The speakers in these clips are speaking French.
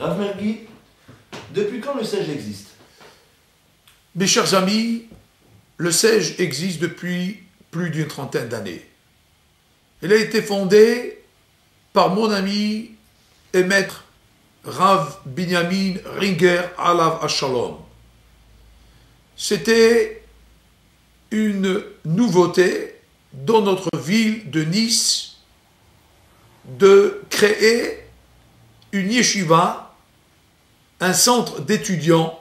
Rav Mergui, depuis quand le SEJ existe? Mes chers amis, le SEJ existe depuis plus d'une trentaine d'années. Il a été fondé par mon ami et maître Rav Binyamin Ringer Alav Ashalom. C'était une nouveauté dans notre ville de Nice de créer une yeshiva, un centre d'étudiants.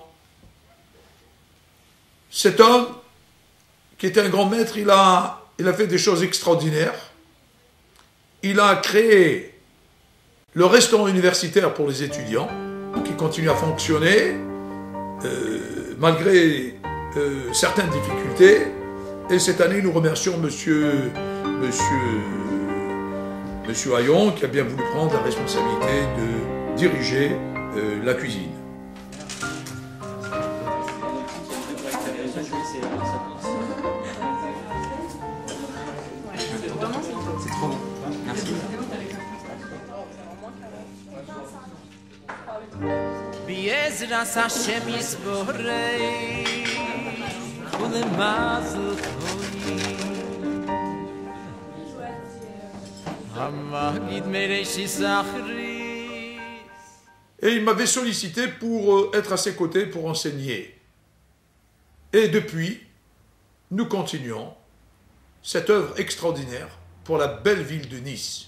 Cet homme, qui était un grand maître, il a fait des choses extraordinaires. Il a créé le restaurant universitaire pour les étudiants, qui continue à fonctionner malgré certaines difficultés. Et cette année, nous remercions Monsieur Hayon, qui a bien voulu prendre la responsabilité de diriger la cuisine. C'est trop bon. Merci. Biezras Hashem Yisborei Ulemazel Tov Hamagid Mereshis Achris. Et il m'avait sollicité pour être à ses côtés pour enseigner. Et depuis, nous continuons cette œuvre extraordinaire pour la belle ville de Nice.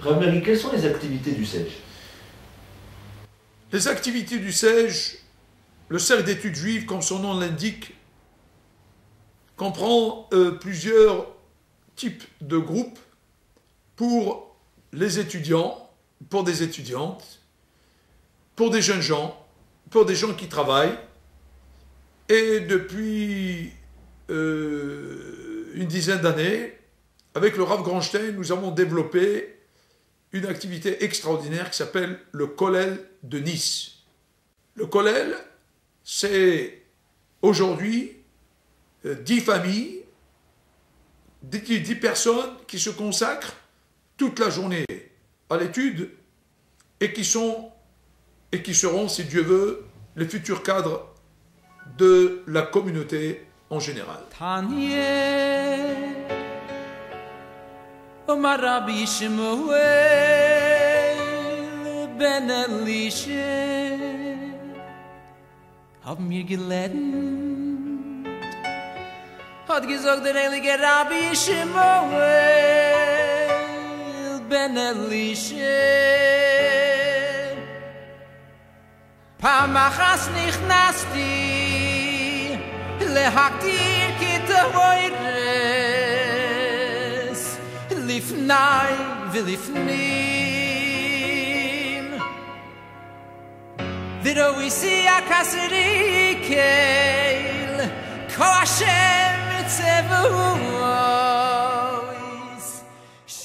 Rav Mergui, quelles sont les activités du SEJ? Les activités du SEJ, le cercle d'études juives, comme son nom l'indique, comprend plusieurs types de groupes pour les étudiants, pour des étudiantes, pour des jeunes gens, pour des gens qui travaillent. Et depuis une dizaine d'années, avec le Rav Grandstein, nous avons développé une activité extraordinaire qui s'appelle le Kollel de Nice. Le Kollel, c'est aujourd'hui 10 familles, 10 personnes qui se consacrent toute la journée à l'étude et qui seront, si Dieu veut, les futurs cadres de la communauté en général. Omar Rabbi Shmuel ben Elisha hab mir gelernt hat gesagt der heilige Rabbi Shmuel ben Elisha Pamachas nichnasti lehaktir kitawoires Lifnai vilifnim V'ro isi akasrikel Ko Hashem tzevuos.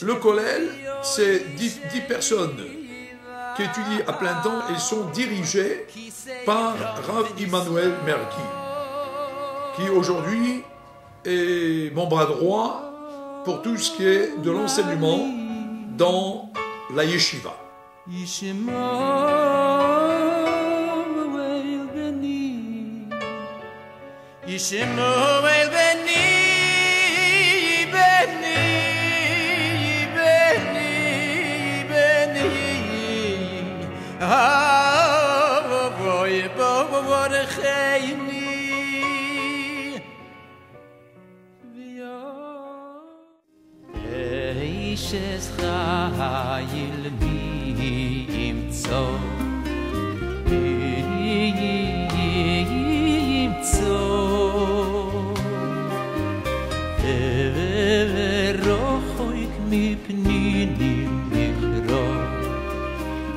Le Kollel, c'est 10 personnes qui étudient à plein temps et sont dirigées par Rav Emmanuel Mergui, qui aujourd'hui est mon bras droit pour tout ce qui est de l'enseignement dans la yeshiva. Eishes chayil nimtzo Verochoik mipninim michro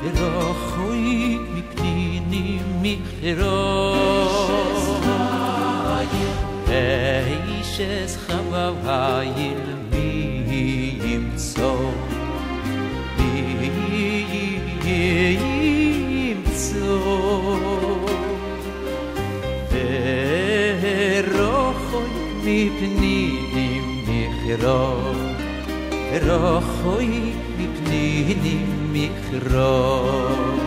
Verochoik mipninim michro Eishes chayil nimtzo Verochoik mipninim michro רוחוי מפניני מקרוב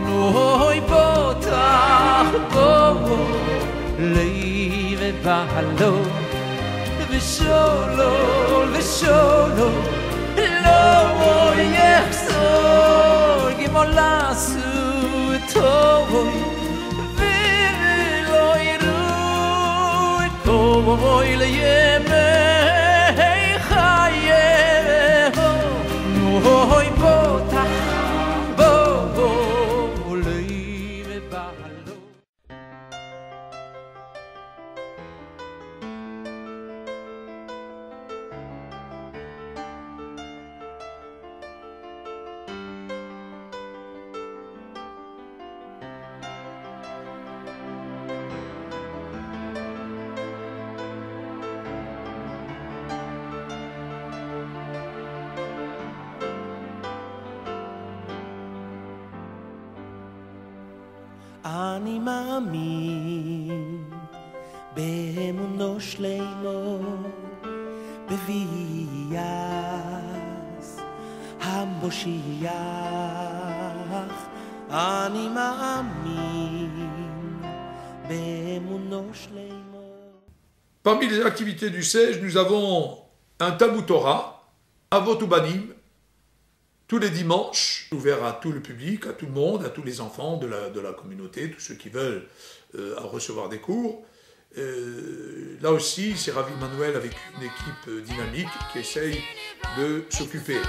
נוי פותח בו לי ובעלו ושולו לא יחזור גמולה סוטוי ולא יראו את בואי לימי חייהו נוי פותח בו לי ובעלו אני מאמין באמונו שלמה בביאס המושיח אני מאמין באמונו שלמה. Parmi les activités du Sej, nous avons un Talmud Torah, Avot Ubanim, tous les dimanches, ouvert à tout le public, à tout le monde, à tous les enfants de la communauté, tous ceux qui veulent recevoir des cours. Là aussi, c'est Ravi Manuel avec une équipe dynamique qui essaye de s'occuper.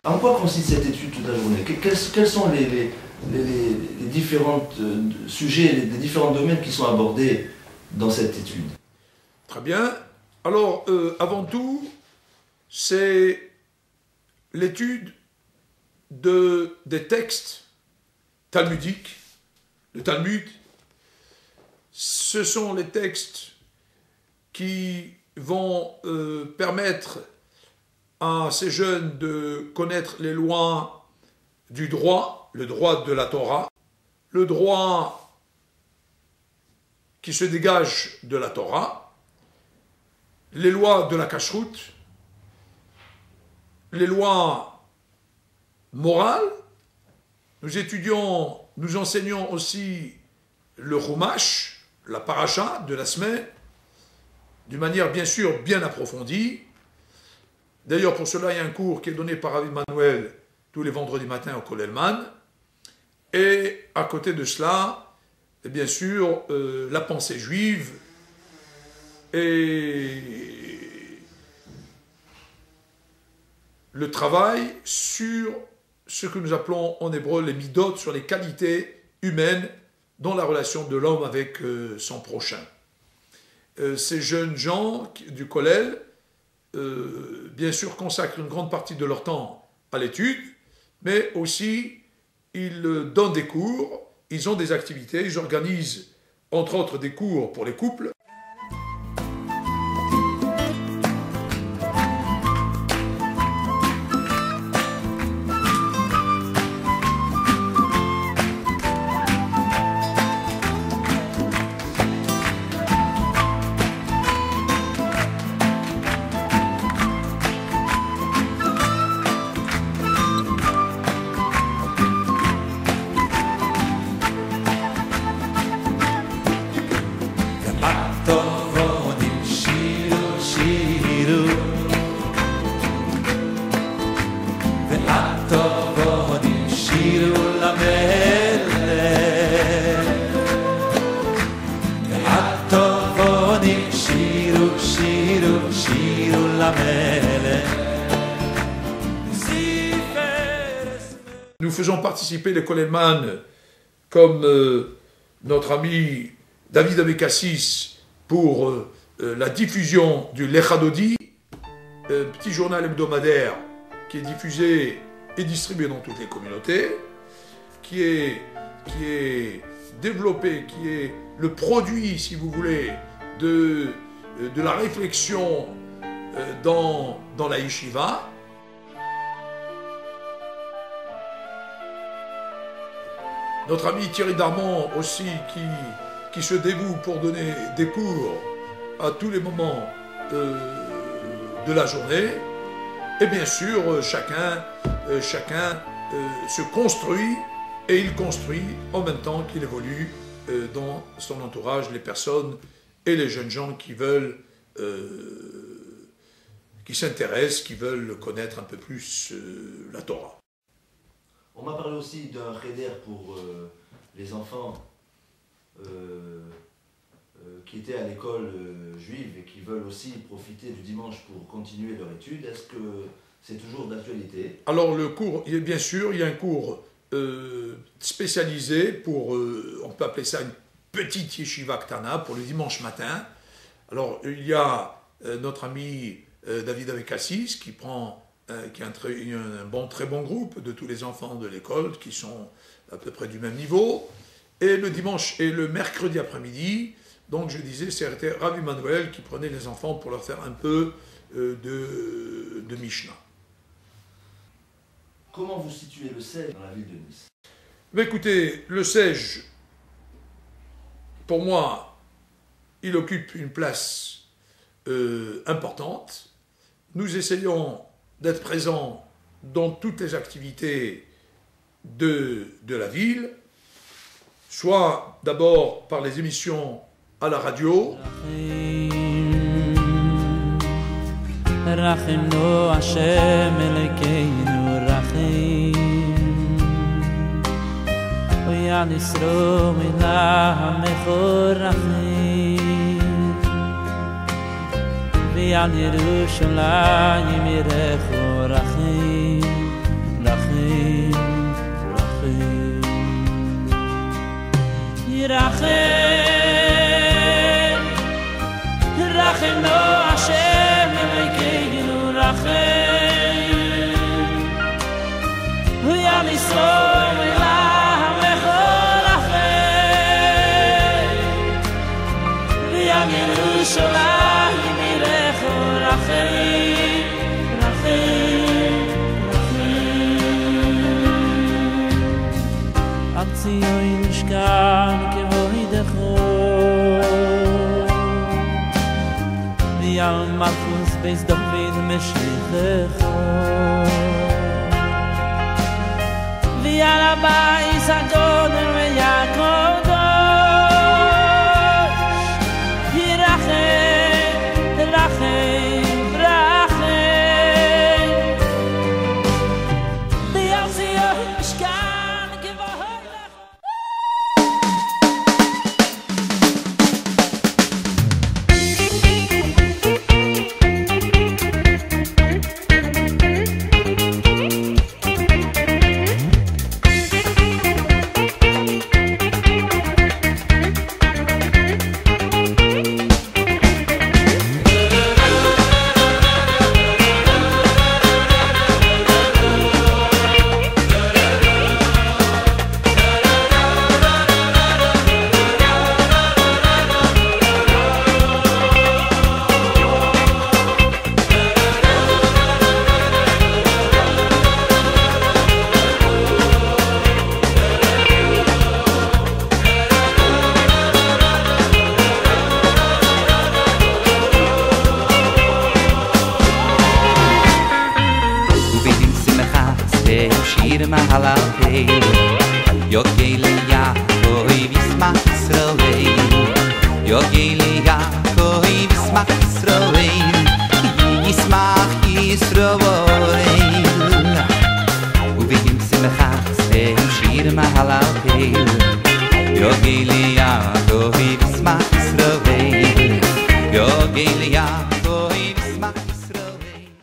En quoi consiste cette étude toute la journée? personnel. Quels sont les différents sujets, les différents domaines qui sont abordés dans cette étude? Très bien. Alors, avant tout, c'est l'étude des textes talmudiques. Le Talmud, ce sont les textes qui vont permettre à ces jeunes de connaître les lois du droit, le droit de la Torah, le droit qui se dégage de la Torah, les lois de la Kashrut, les lois morales. Nous enseignons aussi le Chumash, la paracha de la semaine, d'une manière bien sûr bien approfondie. D'ailleurs, pour cela, il y a un cours qui est donné par Rav Emmanuel tous les vendredis matins au Kollel Man. Et à côté de cela, et bien sûr, la pensée juive et le travail sur ce que nous appelons en hébreu les midot, sur les qualités humaines dans la relation de l'homme avec son prochain. Ces jeunes gens du Kollel, bien sûr, consacrent une grande partie de leur temps à l'étude, mais aussi ils donnent des cours, ils ont des activités, ils organisent entre autres des cours pour les couples. Nous faisons participer les Kollel Man comme notre ami David Abekassis pour la diffusion du Lechadodi, petit journal hebdomadaire qui est diffusé et distribué dans toutes les communautés, qui est développé, qui est le produit, si vous voulez, de la réflexion dans la yeshiva. Notre ami Thierry Darmon aussi qui se dévoue pour donner des cours à tous les moments de la journée. Et bien sûr, chacun se construit et il construit en même temps qu'il évolue dans son entourage les personnes et les jeunes gens qui veulent, qui s'intéressent, qui veulent connaître un peu plus la Torah. On m'a parlé aussi d'un cheder pour les enfants qui étaient à l'école juive et qui veulent aussi profiter du dimanche pour continuer leur étude. Est-ce que c'est toujours d'actualité? Alors le cours, bien sûr, il y a un cours spécialisé pour, on peut appeler ça une petite yeshiva ktana pour le dimanche matin. Alors il y a notre ami David Abekassis qui prend qui est très bon groupe de tous les enfants de l'école qui sont à peu près du même niveau. Et le dimanche et le mercredi après-midi, donc je disais, c'était Rav Emmanuel qui prenait les enfants pour leur faire un peu de Mishnah. Comment vous situez le Sej dans la ville de Nice? Mais écoutez, le Sej, pour moi, il occupe une place importante. Nous essayons d'être présents dans toutes les activités de la ville, soit d'abord par les émissions à la radio. ועל ירושלים ירחו רחים, רחים Malchus beis David Meshiach Vi ala bais Adonai veYaakov Yirachem Rachem Rachem Bi'al Zion Mishkan Gevurah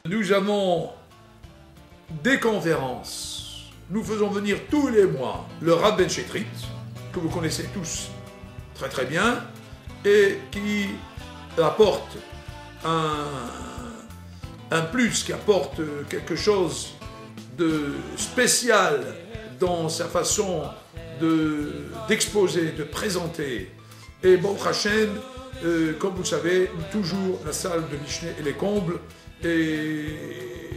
Nous avons des conférences. Nous faisons venir tous les mois le Rav Ben Shetrit, que vous connaissez tous très très bien, et qui apporte un plus, qui apporte quelque chose de spécial dans sa façon d'exposer, de présenter. Et Baruch Hashem, comme vous le savez, toujours la salle de Mishneh et les combles, et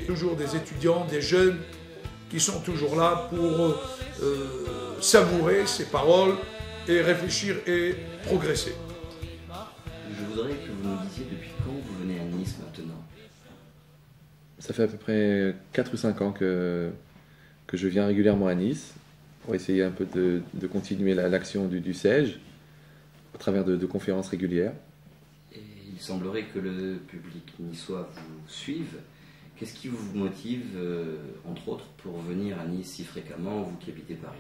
toujours des étudiants, des jeunes qui sont toujours là pour savourer ces paroles et réfléchir et progresser. Je voudrais que vous nous disiez depuis quand vous venez à Nice maintenant. Ça fait à peu près 4 ou 5 ans que je viens régulièrement à Nice pour essayer un peu de continuer l'action du SEJ au travers de conférences régulières. Et il semblerait que le public niçois vous suive. Qu'est-ce qui vous motive, entre autres, pour venir à Nice si fréquemment, vous qui habitez Paris?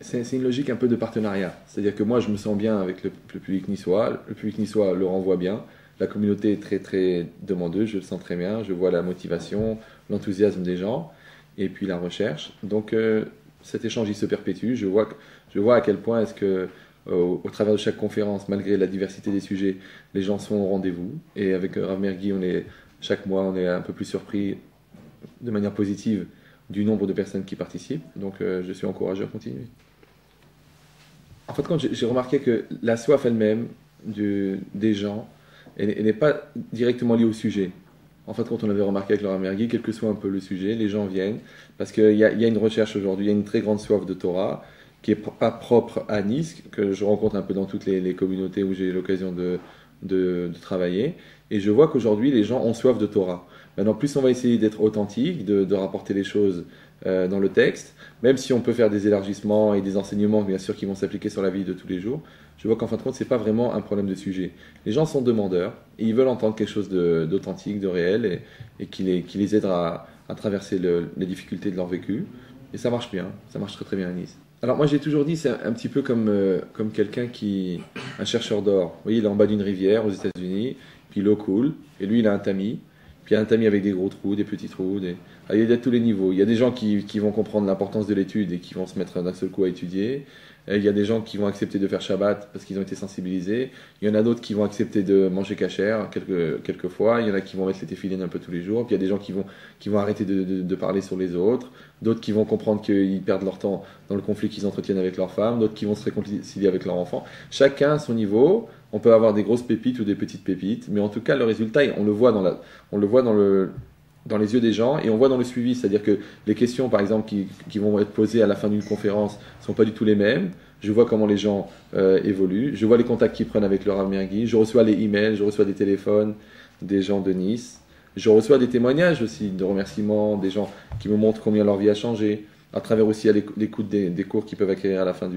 C'est une logique un peu de partenariat. C'est-à-dire que moi, je me sens bien avec le public niçois. Le public niçois le renvoie bien. La communauté est très, très demandeuse. Je le sens très bien. Je vois la motivation, l'enthousiasme des gens et puis la recherche. Donc, cet échange, il se perpétue. Je vois à quel point est-ce que, au travers de chaque conférence, malgré la diversité des sujets, les gens sont au rendez-vous. Et avec Rav Mergui, chaque mois, on est un peu plus surpris de manière positive du nombre de personnes qui participent. Donc, je suis encouragé à continuer. En fait, quand j'ai remarqué que la soif elle-même des gens, elle n'est pas directement liée au sujet. En fait, quand on avait remarqué avec Laura Mergui, quel que soit un peu le sujet, les gens viennent parce qu'il y a une recherche aujourd'hui, il y a une très grande soif de Torah qui n'est pas propre à Nice, que je rencontre un peu dans toutes les communautés où j'ai l'occasion de travailler. Et je vois qu'aujourd'hui, les gens ont soif de Torah. Maintenant, plus on va essayer d'être authentique, de rapporter les choses dans le texte, même si on peut faire des élargissements et des enseignements, bien sûr, qui vont s'appliquer sur la vie de tous les jours, je vois qu'en fin de compte, ce n'est pas vraiment un problème de sujet. Les gens sont demandeurs, et ils veulent entendre quelque chose d'authentique, de réel, et qui les aide à traverser les difficultés de leur vécu. Et ça marche bien, ça marche très très bien à Nice. Alors moi j'ai toujours dit, c'est un petit peu comme quelqu'un un chercheur d'or. Vous voyez, il est en bas d'une rivière aux États-Unis, puis l'eau coule, et lui il a un tamis, Puis il y a un tamis avec des gros trous, des petits trous, il y a tous les niveaux. Il y a des gens qui vont comprendre l'importance de l'étude et qui vont se mettre d'un seul coup à étudier. Il y a des gens qui vont accepter de faire Shabbat parce qu'ils ont été sensibilisés. Il y en a d'autres qui vont accepter de manger kasher quelques fois. Il y en a qui vont mettre les téfilines un peu tous les jours. Puis il y a des gens qui vont arrêter de parler sur les autres. D'autres qui vont comprendre qu'ils perdent leur temps dans le conflit qu'ils entretiennent avec leurs femmes. D'autres qui vont se réconcilier avec leurs enfants. Chacun à son niveau. On peut avoir des grosses pépites ou des petites pépites. Mais en tout cas, le résultat, on le voit dans les yeux des gens et on voit dans le suivi. C'est-à-dire que les questions, par exemple, qui vont être posées à la fin d'une conférence ne sont pas du tout les mêmes. Je vois comment les gens évoluent. Je vois les contacts qu'ils prennent avec le Rav Mergui. Je reçois les emails, je reçois des téléphones des gens de Nice. Je reçois des témoignages aussi, de remerciements, des gens qui me montrent combien leur vie a changé, à travers aussi l'écoute des cours qu'ils peuvent acquérir à la fin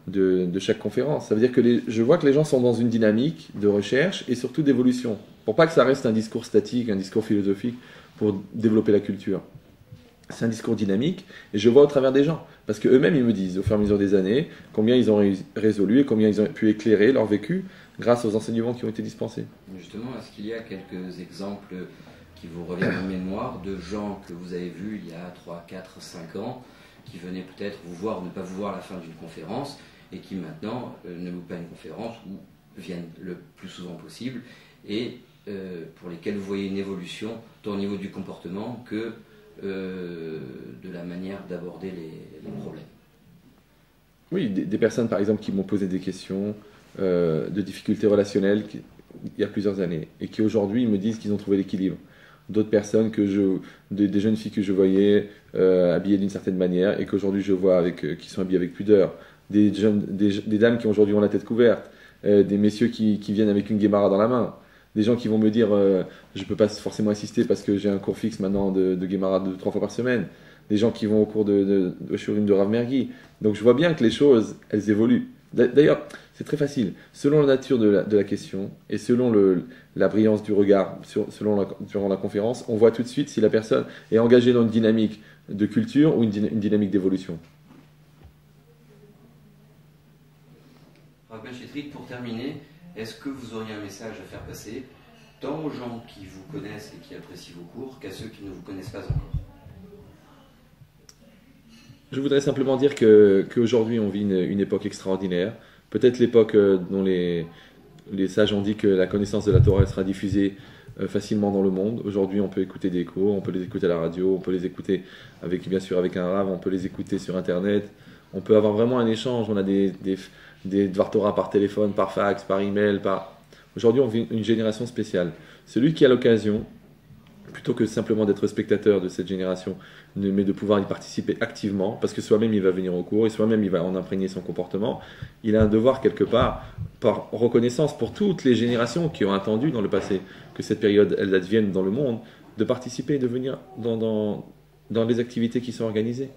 de chaque conférence. Ça veut dire que je vois que les gens sont dans une dynamique de recherche et surtout d'évolution. Pour pas que ça reste un discours statique, un discours philosophique pour développer la culture. C'est un discours dynamique et je vois au travers des gens. Parce qu'eux-mêmes, ils me disent au fur et à mesure des années combien ils ont résolu et combien ils ont pu éclairer leur vécu grâce aux enseignements qui ont été dispensés. Justement, est-ce qu'il y a quelques exemples qui vous reviennent en mémoire de gens que vous avez vus il y a 3, 4, 5 ans qui venaient peut-être vous voir ou ne pas vous voir à la fin d'une conférence et qui maintenant ne louent pas une conférence ou viennent le plus souvent possible et pour lesquels vous voyez une évolution tant au niveau du comportement que de la manière d'aborder les problèmes. Oui, des personnes par exemple qui m'ont posé des questions de difficultés relationnelles il y a plusieurs années et qui aujourd'hui me disent qu'ils ont trouvé l'équilibre. D'autres personnes des jeunes filles que je voyais habillées d'une certaine manière et qu'aujourd'hui je vois qui sont habillées avec pudeur. Des dames qui aujourd'hui ont la tête couverte, des messieurs qui viennent avec une guémara dans la main. Des gens qui vont me dire je ne peux pas forcément assister parce que j'ai un cours fixe maintenant de Guémara 2-3 fois par semaine. Des gens qui vont au cours de Shurim de Rav Mergui. Donc je vois bien que les choses, elles évoluent. D'ailleurs, c'est très facile. Selon la nature de la question et selon la brillance du regard durant la conférence, on voit tout de suite si la personne est engagée dans une dynamique de culture ou une dynamique d'évolution. Rav Ben Chetrit, pour terminer, est-ce que vous auriez un message à faire passer tant aux gens qui vous connaissent et qui apprécient vos cours qu'à ceux qui ne vous connaissent pas encore? Je voudrais simplement dire qu'aujourd'hui on vit une époque extraordinaire. Peut-être l'époque dont les sages ont dit que la connaissance de la Torah sera diffusée facilement dans le monde. Aujourd'hui on peut écouter des cours, on peut les écouter à la radio, on peut les écouter bien sûr avec un rav, on peut les écouter sur internet. On peut avoir vraiment un échange, on a des Dvar Torah par téléphone, par fax, par email. Aujourd'hui, on vit une génération spéciale. Celui qui a l'occasion, plutôt que simplement d'être spectateur de cette génération, mais de pouvoir y participer activement, parce que soi-même il va venir au cours et soi-même il va en imprégner son comportement, il a un devoir quelque part, par reconnaissance pour toutes les générations qui ont attendu dans le passé que cette période elle advienne dans le monde, de participer et de venir dans les activités qui sont organisées.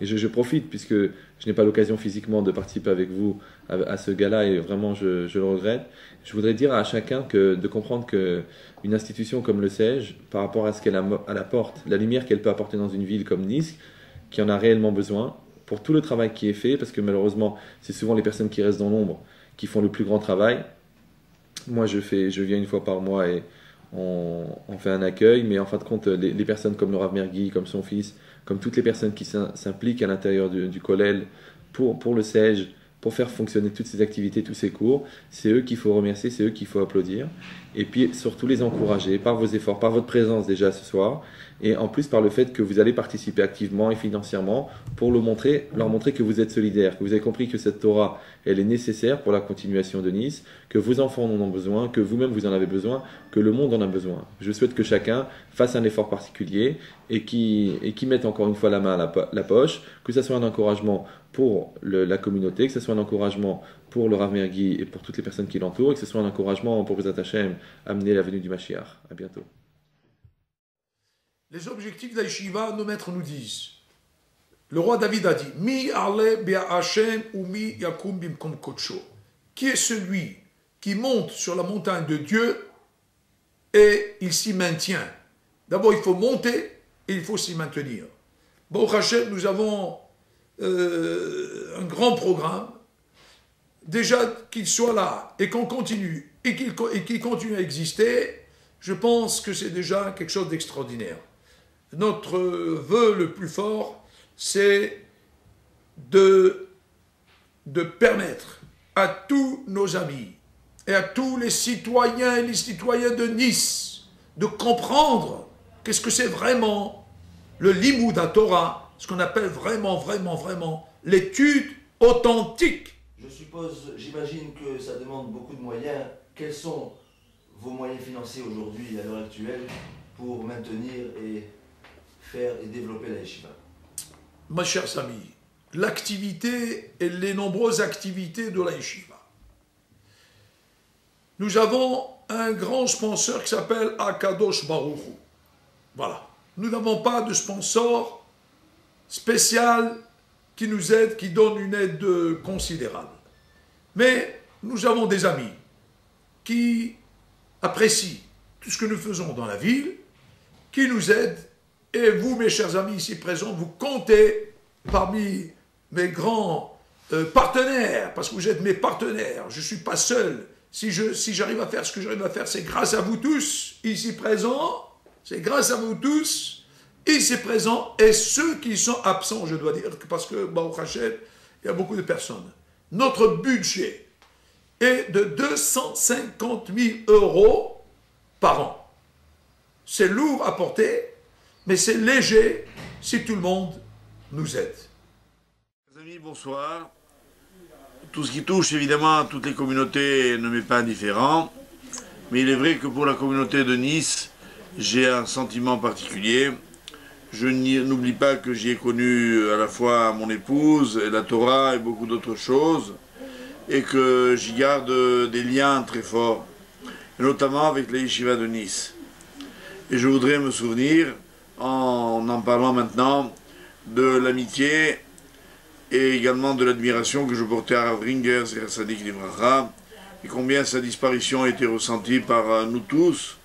Et je profite, puisque je n'ai pas l'occasion physiquement de participer avec vous à ce gala, et vraiment je le regrette. Je voudrais dire à chacun de comprendre qu'une institution comme le SEJ, par rapport à ce qu'elle apporte, la lumière qu'elle peut apporter dans une ville comme Nice, qui en a réellement besoin, pour tout le travail qui est fait, parce que malheureusement, c'est souvent les personnes qui restent dans l'ombre qui font le plus grand travail. Moi, je viens une fois par mois et on fait un accueil, mais en fin de compte, les personnes comme le Rav Mergui, comme son fils, comme toutes les personnes qui s'impliquent à l'intérieur du Kollel pour le SEJ, pour faire fonctionner toutes ces activités, tous ces cours, c'est eux qu'il faut remercier, c'est eux qu'il faut applaudir. Et puis surtout les encourager par vos efforts, par votre présence déjà ce soir, et en plus par le fait que vous allez participer activement et financièrement pour leur montrer que vous êtes solidaires, que vous avez compris que cette Torah, elle est nécessaire pour la continuation de Nice, que vos enfants en ont besoin, que vous-même vous en avez besoin, que le monde en a besoin. Je souhaite que chacun fasse un effort particulier et qui mette encore une fois la main à la poche, que ce soit un encouragement pour la communauté, que ce soit un encouragement pour le Rav Mergui et pour toutes les personnes qui l'entourent, et que ce soit un encouragement pour Bezat Hashem amener la venue du Mashiach. À bientôt. Les objectifs d'Aïshiva, nos maîtres nous disent. Le roi David a dit Mi ale bia Hashem ou mi yakum bimkom kodsho. Qui est celui qui monte sur la montagne de Dieu et il s'y maintient? D'abord, il faut monter et il faut s'y maintenir. Baruch Hashem, nous avons un grand programme. Déjà qu'il soit là et qu'on continue et qu'il continue à exister, je pense que c'est déjà quelque chose d'extraordinaire. Notre vœu le plus fort, c'est de permettre à tous nos amis et à tous les citoyens et les citoyennes de Nice de comprendre qu'est-ce que c'est vraiment le Limoud HaTorah, ce qu'on appelle vraiment l'étude authentique. Je suppose, j'imagine que ça demande beaucoup de moyens. Quels sont vos moyens financiers aujourd'hui, à l'heure actuelle, pour maintenir et faire et développer la yeshiva? Mes chers amis, l'activité et les nombreuses activités de la yeshiva. Nous avons un grand sponsor qui s'appelle Akadosh Baruch Hu. Voilà. Nous n'avons pas de sponsor spécial qui nous aide, qui donne une aide considérable. Mais nous avons des amis qui apprécient tout ce que nous faisons dans la ville, qui nous aident. Et vous, mes chers amis ici présents, vous comptez parmi mes grands partenaires, parce que vous êtes mes partenaires. Je ne suis pas seul. Si j'arrive à faire ce que j'arrive à faire, c'est grâce à vous tous ici présents. C'est grâce à vous tous ici présents et ceux qui sont absents, je dois dire, parce que, Baruch Hashem, il y a beaucoup de personnes. Notre budget est de 250 000 € par an. C'est lourd à porter, mais c'est léger si tout le monde nous aide. Les amis, bonsoir. Tout ce qui touche évidemment à toutes les communautés ne m'est pas indifférent, mais il est vrai que pour la communauté de Nice, j'ai un sentiment particulier. Je n'oublie pas que j'y ai connu à la fois mon épouse et la Torah et beaucoup d'autres choses, et que j'y garde des liens très forts, notamment avec les yeshivas de Nice. Et je voudrais me souvenir, en parlant maintenant, de l'amitié et également de l'admiration que je portais à Rav Ringer, Zecher Tzadik Livracha, et combien sa disparition a été ressentie par nous tous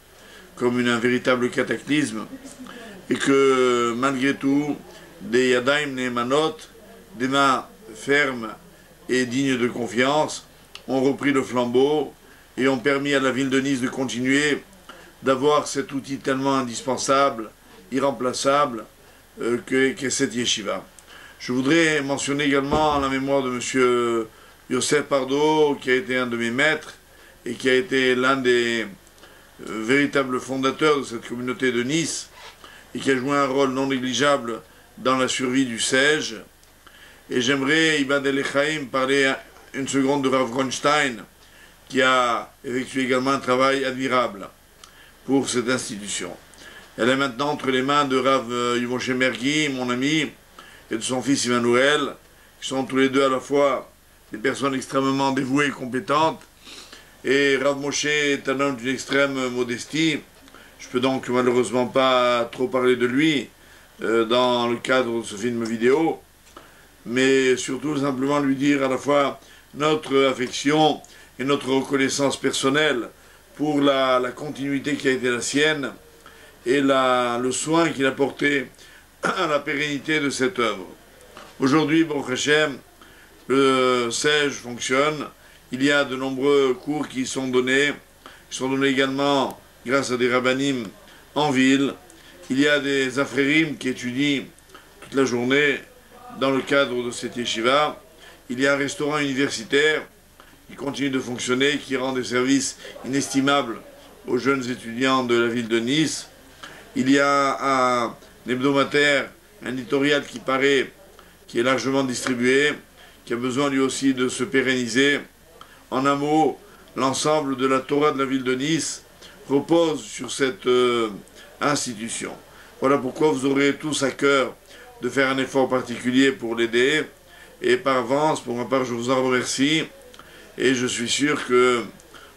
comme un véritable cataclysme, et que malgré tout, des Yadayim Neemanot, des mains fermes et dignes de confiance, ont repris le flambeau et ont permis à la ville de Nice de continuer d'avoir cet outil tellement indispensable, irremplaçable, qu'est cette yeshiva. Je voudrais mentionner également la mémoire de M. Yosef Pardo, qui a été un de mes maîtres et qui a été l'un des véritables fondateurs de cette communauté de Nice et qui a joué un rôle non négligeable dans la survie du Sège. Et j'aimerais, Ibad El-Echaim, parler une seconde de Rav Grunstein, qui a effectué également un travail admirable pour cette institution. Elle est maintenant entre les mains de Rav Yuvoshe Mergui, mon ami, et de son fils Emmanuel, qui sont tous les deux à la fois des personnes extrêmement dévouées et compétentes. Et Rav Moshe est un homme d'une extrême modestie. Je peux donc malheureusement pas trop parler de lui dans le cadre de ce film vidéo, mais surtout simplement lui dire à la fois notre affection et notre reconnaissance personnelle pour la continuité qui a été la sienne et le soin qu'il a porté à la pérennité de cette œuvre. Aujourd'hui, Baruch Hashem, le Sège fonctionne. Il y a de nombreux cours qui sont donnés également grâce à des rabbanim en ville. Il y a des afrérim qui étudient toute la journée dans le cadre de cette yeshiva. Il y a un restaurant universitaire qui continue de fonctionner, qui rend des services inestimables aux jeunes étudiants de la ville de Nice. Il y a un hebdomadaire, un éditorial qui paraît, qui est largement distribué, qui a besoin lui aussi de se pérenniser. En un mot, l'ensemble de la Torah de la ville de Nice repose sur cette institution. Voilà pourquoi vous aurez tous à cœur de faire un effort particulier pour l'aider. Et par avance, pour ma part, je vous en remercie. Et je suis sûr que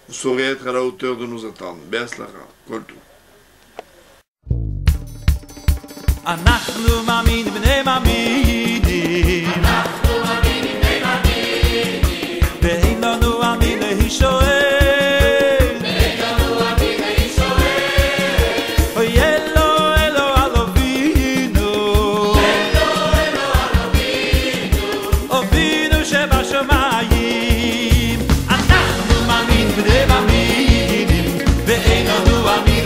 vous saurez être à la hauteur de nos attentes. Be'aslacha, kol tov. אנחנו מאמינים בני מאמינים אנחנו מאמינים בני מאמינים ואין לנו אמין להישואל ואין לנו אמין להישואל אוי אלו אלו אלובינו אלו אלו אלובינו אבינו שבשמיים אנחנו מאמינים בני מאמינים ואין לנו אמין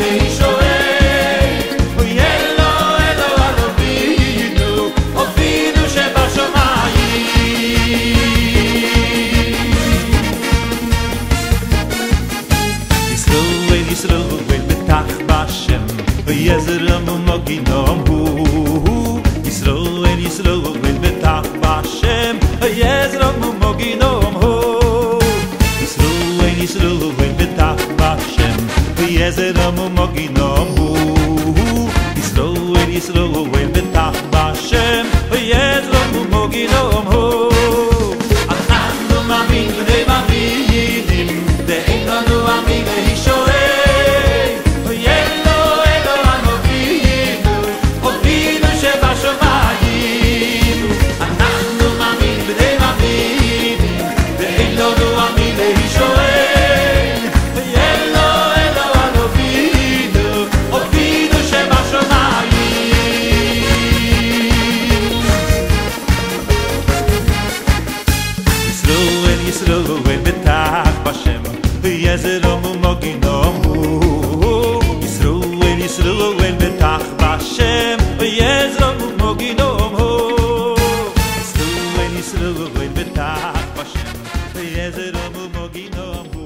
Yezram Moginom Hu Yisroel Yisroel Betach Bashem Yezram Moginom Hu Yisroel Yisroel Betach Bashem Yezram Moginom Hu Yisroel Yisroel Betach Bashem Yezram Moginom Hu Anachnu Maminim De'ein Lanu Amin Hishoel Yezram Moginom Hu Yisroel Yisroel Betach Bashem Yezram Moginom Hu Yisroel Yisroel Betach Bashem Yezram Moginom Hu